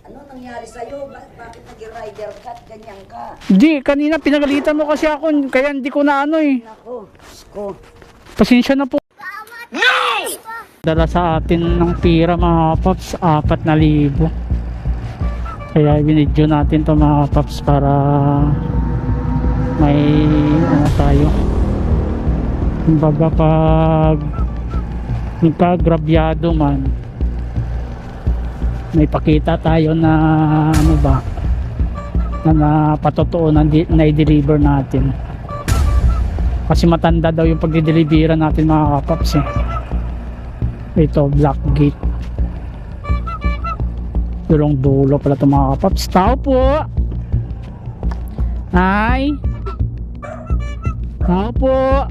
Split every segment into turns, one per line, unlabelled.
Ano nangyari sa'yo? Bakit nag-rider ka at ganyan ka?
Hindi, kanina pinagalitan mo kasi ako, kaya hindi ko na ano eh.
Nako, sko.
Pasensya na po. No! Dala sa atin ng pira mga paps, 4,000. Kaya binidyo natin to mga paps para may ano tayo. Kumbaga pag nagkagrabyado man, may pakita tayo na ano ba, na napatotoo na i-deliver natin. Kasi matanda daw yung pagdi-delivera natin mga kapaps eh. Ito, Black Gate. Dulong dulo pala ito mga kapaps. Tao po! Ay! Tao po!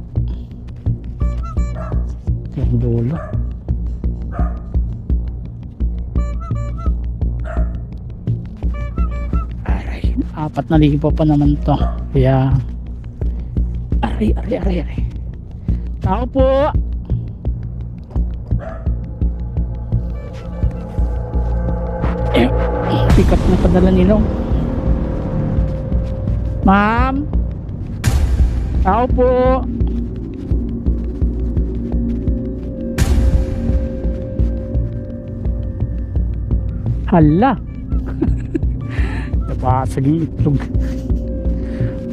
Dulong dulo. Aray, 4,000 pa naman to. Kaya aray. Tao po! Pick up na padala nila. Ma'am! Tao po! Hala! Nabasag yung itlog.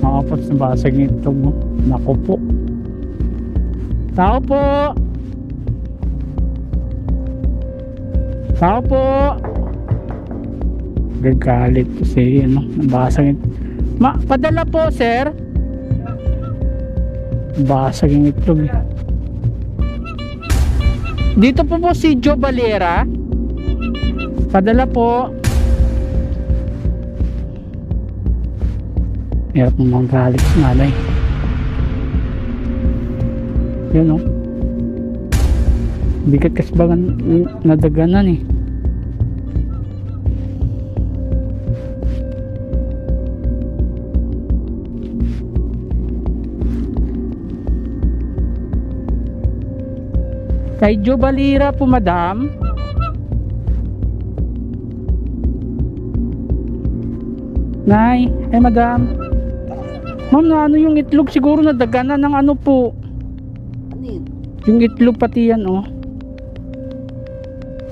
Mga paps, nabasag yung itlog mo. Naku po. Tao po! Tao po! Gagalit kasi ano, nabasag yung... padala po sir! Nabasag yung itlog. Dito po si Joe Valera. Padala po. Hirap mo mga galit nanay. Yun o. Bigat kasi ba nadaganan eh. Kay Joe Valera po madam. Nay, madam. Ma'am, na ano yung itlog siguro nadaganan ng ano po.
Ano yun?
Yung itlog pati yan oh.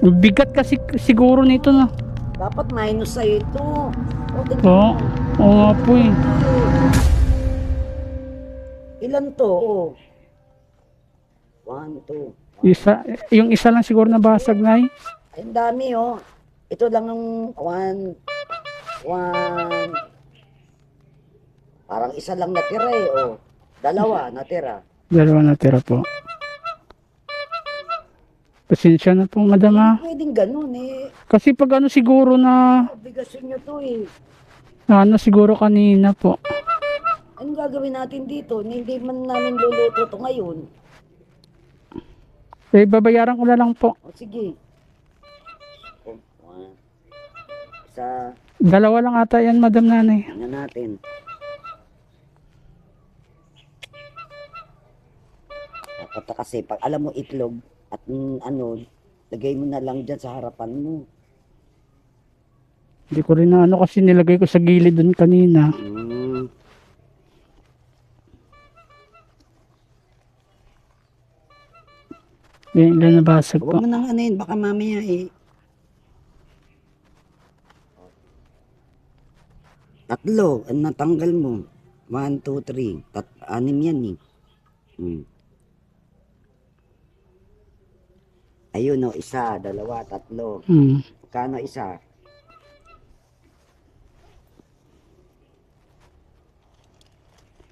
Ang bigat kasi siguro nito na.
Dapat minus sa'yo ito.
Oo, oo nga po eh.
Ilan to? Oh. 1, 2.
Yung isa lang siguro nabasag na eh.
Ay, ang dami oh. Ito lang yung 1. Parang isa lang natira eh. Oh. 2 natira.
Dalawa natira po. Pasensya na po madam ha.
Pwedeng ganun eh.
Kasi pag ano siguro na
Obligasyon nyo to eh.
ano siguro kanina po.
Anong gagawin natin dito? Hindi man namin luluto to ngayon.
Eh babayaran ko na lang po.
O sige. Oh, 1. Isa.
Dalawa lang ata yan madam nanay.
Tingnan natin. Dapat kasi pag alam mo itlog at ano, lagay mo na lang dyan sa harapan mo.
Hindi ko rin na ano kasi nilagay ko sa gilid dun kanina. Yan lang nabasag po.
Huwag mo nang ano yun, baka mamaya eh. 3, ang natanggal mo. 1, 2, 3. 6 yan eh. Ayun o, 1, 2, 3. Kano isa?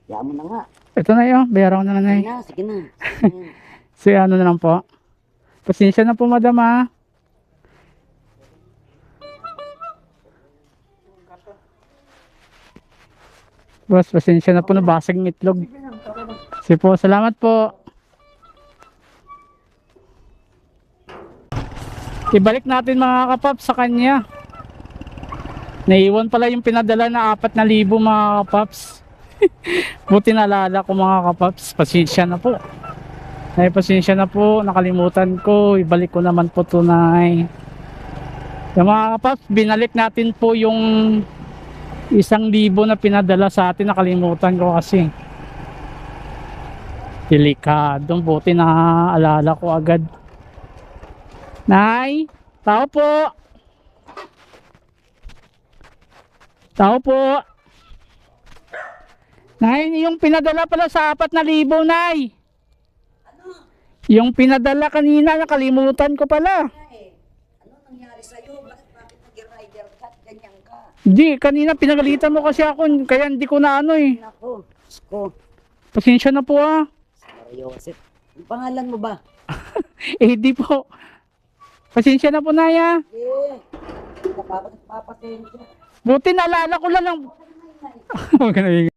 Yaan mo na nga.
Ito na yun, bayaran ko na nanay.
Sige na.
So ano na lang po. Pasensya na po madam ha. Boss, pasensya na po, nabasag ng itlog. Sige po, salamat po. Ibalik natin mga kapap sa kanya. Naiwan pala yung pinadala na 4,000 mga kapaps. Buti naalala ko mga kapaps. Pasensya na po. Ay, pasensya na po. Nakalimutan ko. Ibalik ko naman po tunay. Yung mga kapaps, binalik natin po yung 1,000 na pinadala sa atin. Nakalimutan ko kasi. Delikado. Buti na alala ko agad. Nay, tao po. Tao po. Nay, yung pinadala pala sa 4,000, Nay. Yung pinadala kanina, nakalimutan ko pala.
Ano nangyari sa'yo? Bakit nag-rider ka? Ganyan ka.
Hindi, kanina pinagalitan mo kasi ako, kaya hindi ko na ano eh.
Nako, sko.
Pasensya na po ah.
Mario Joseph. Ang pangalan mo ba?
Eh di po. Pasensya na po, Naya.
Eh, nagpapasensya.
Buti naalala ko lang ng... Huwag ka na